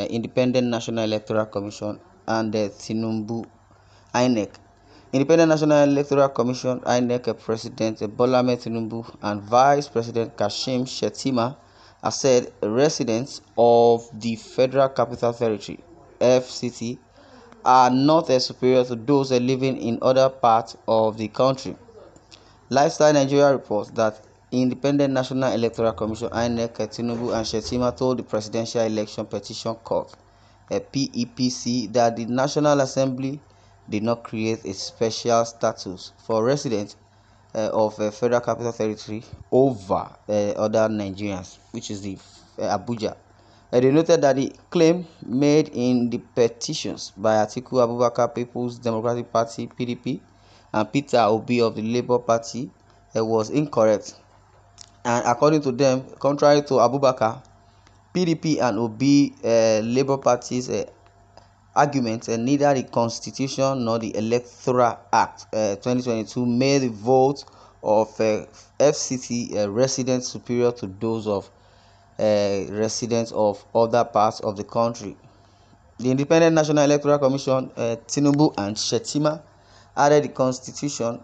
Independent National Electoral Commission, and the TINUBU INEC. Independent National Electoral Commission INEC President Bola Ahmed Tinubu and Vice President Kashim Shettima have said residents of the Federal Capital Territory (FCT) are not superior to those living in other parts of the country. Lifestyle Nigeria reports that Independent National Electoral Commission INEC Tinubu and Shettima told the Presidential Election Petition Court (PEPC) that the National Assembly did not create a special status for residents of Federal Capital Territory over other Nigerians, which is the Abuja. They noted that the claim made in the petitions by Atiku Abubakar People's Democratic Party (PDP) and Peter Obi of the Labour Party was incorrect. And according to them, contrary to Abubakar, PDP and Obi Labour Party's argument, neither the Constitution nor the Electoral Act 2022 made the vote of FCT residents superior to those of residents of other parts of the country. The Independent National Electoral Commission, Tinubu and Shettima, added the Constitution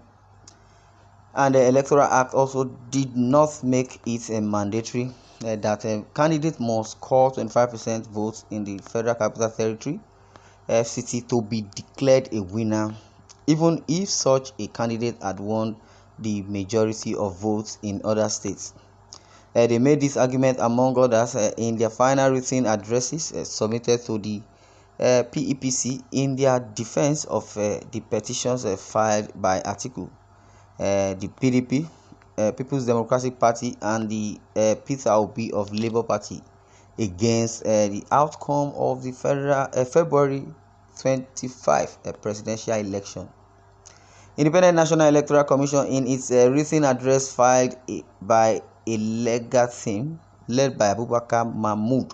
and the Electoral Act also did not make it mandatory that a candidate must score 25% votes in the Federal Capital Territory FCT to be declared a winner, even if such a candidate had won the majority of votes in other states. They made this argument, among others, in their final written addresses submitted to the PEPC in their defense of the petitions filed by Atiku, the PDP, People's Democratic Party, and the Peter Obi of Labour Party against the outcome of the February 25 presidential election. Independent National Electoral Commission, in its written address filed by a legal team led by Abubakar Mahmood,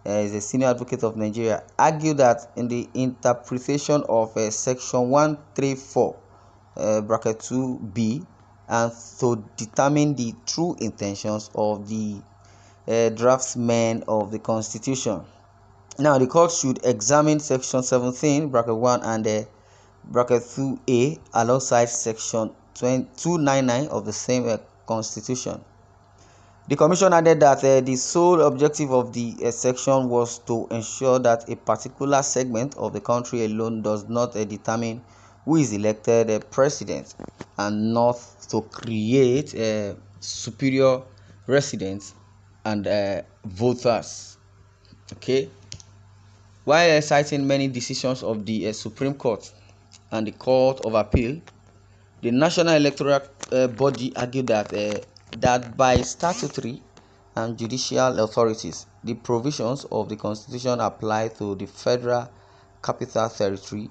is a senior advocate of Nigeria, argued that in the interpretation of Section 134 bracket 2b and to determine the true intentions of the draftsmen of the Constitution. Now, the court should examine Section 17 bracket 1 and bracket 2a alongside Section 299 of the same Constitution. The Commission added that the sole objective of the section was to ensure that a particular segment of the country alone does not determine who is elected president, and not to create superior residents and voters. Okay. While citing many decisions of the Supreme Court and the Court of Appeal, the National Electoral Body argued that by statutory and judicial authorities, the provisions of the Constitution apply to the Federal Capital Territory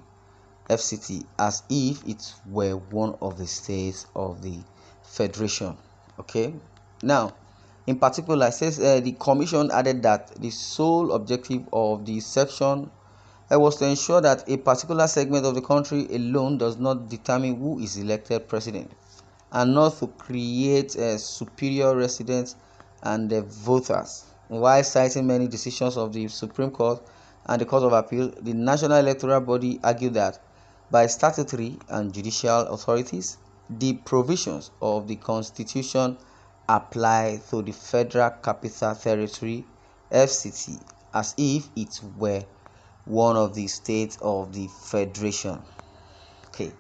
(FCT) as if it were one of the states of the Federation. Okay. Now, in particular, it says the Commission added that the sole objective of the section was to ensure that a particular segment of the country alone does not determine who is elected president, and not to create superior residents and voters. While citing many decisions of the Supreme Court and the Court of Appeal, the National Electoral Body argued that by statutory and judicial authorities, the provisions of the Constitution apply to the Federal Capital Territory (FCT) as if it were one of the states of the Federation. Okay.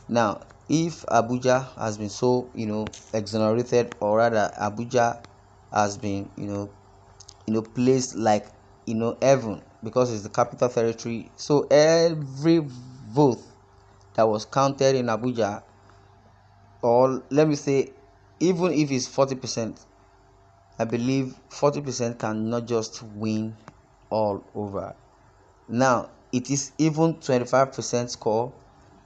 Now, if Abuja has been so exonerated, or rather Abuja has been placed like heaven because it's the capital territory, so every vote that was counted in Abuja, or let me say even if it's 40%, I believe 40% cannot just win all over. Now, it is even 25% score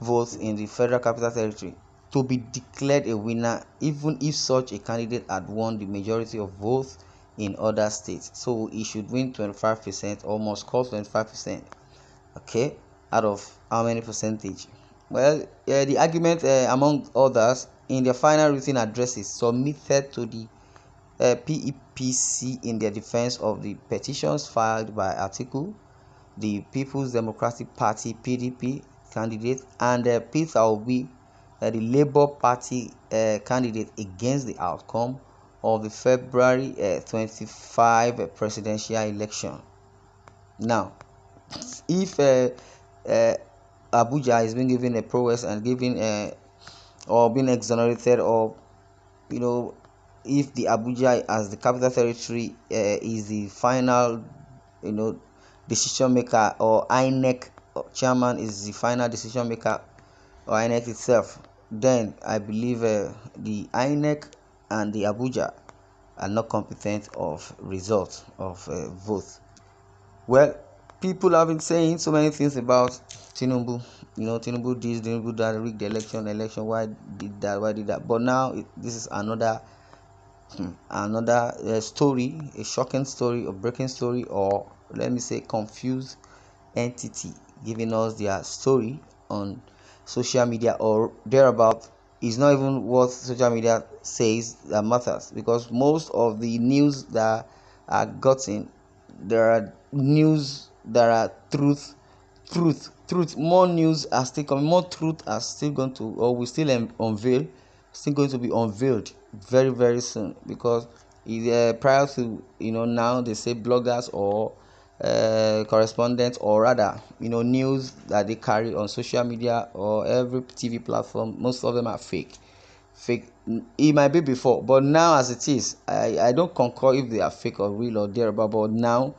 votes in the Federal Capital Territory to be declared a winner, even if such a candidate had won the majority of votes in other states. So he should win 25%, or must score 25%. Okay, out of how many percentage? Well, the argument, among others, in their final written addresses submitted to the PEPC in their defense of the petitions filed by Article, the People's Democratic Party (PDP) candidate, and Peter Obi, the Labour Party candidate, against the outcome of the February 25 presidential election. Now, if Abuja is being given a prowess and given or being exonerated, or if the Abuja as the capital territory is the final decision maker, or INEC chairman is the final decision maker, or INEC itself, then I believe the INEC and the Abuja are not competent of result of vote. Well, people have been saying so many things about TINUBU. TINUBU this, TINUBU that, rigged the election. Why did that? But now this is another story, a shocking story, a breaking story, or let me say confused entity giving us their story on social media or thereabout. Is not even what social media says that matters, because most of the news that are gotten, there are news that are truth. More news are still coming, more truth are still going to, or will still unveil, still going to be unveiled very very soon, because prior to now they say bloggers or correspondents, or rather news that they carry on social media or every TV platform, most of them are fake. It might be before, but now as it is, I don't concur if they are fake or real or thereabout. But now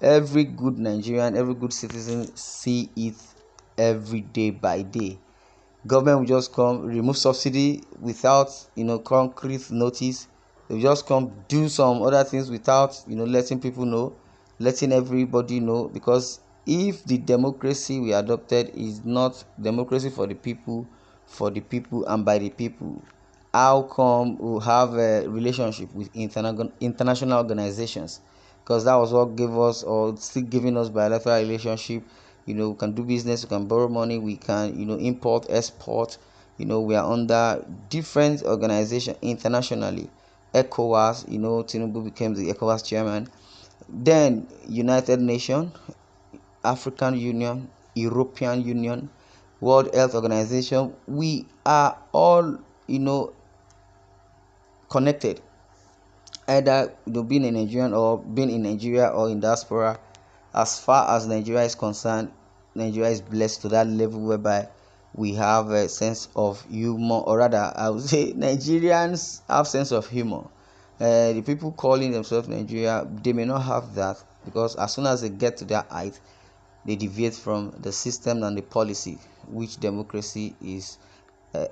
every good Nigerian, every good citizen see it every day by day. Government will just come remove subsidy without concrete notice. They will just come do some other things without letting people know, letting everybody know. Because if the democracy we adopted is not democracy for the people and by the people, how come we have a relationship with international organizations? Because that was what gave us, or still giving us, bilateral relationship. We can do business, we can borrow money, we can import, export. We are under different organizations internationally. ECOWAS, TINUBU became the ECOWAS chairman. Then United Nations, African Union, European Union, World Health Organization. We are all connected, either being a Nigerian or being in Nigeria or in diaspora. As far as Nigeria is concerned, Nigeria is blessed to that level whereby we have a sense of humor, or rather I would say Nigerians have sense of humor. The people calling themselves Nigeria, they may not have that, because as soon as they get to their height, they deviate from the system and the policy which democracy is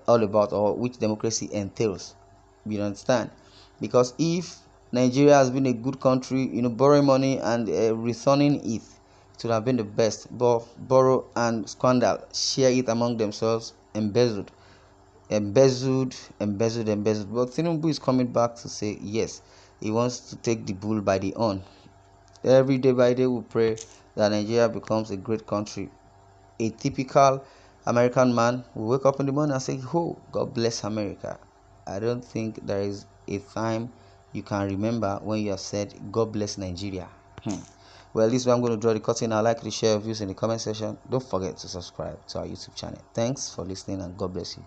all about, or which democracy entails. You understand? Because if Nigeria has been a good country, borrowing money and returning it, it would have been the best. But borrow and squander, share it among themselves, embezzled. But Tinubu is coming back to say yes, he wants to take the bull by the horn. Every day by day, we pray that Nigeria becomes a great country. A typical American man will wake up in the morning and say, "Oh, God bless America." I don't think there is a time you can remember when you have said, "God bless Nigeria." Well, this is where I'm going to draw the curtain. I'd like you to share your views in the comment section. Don't forget to subscribe to our YouTube channel. Thanks for listening, and God bless you.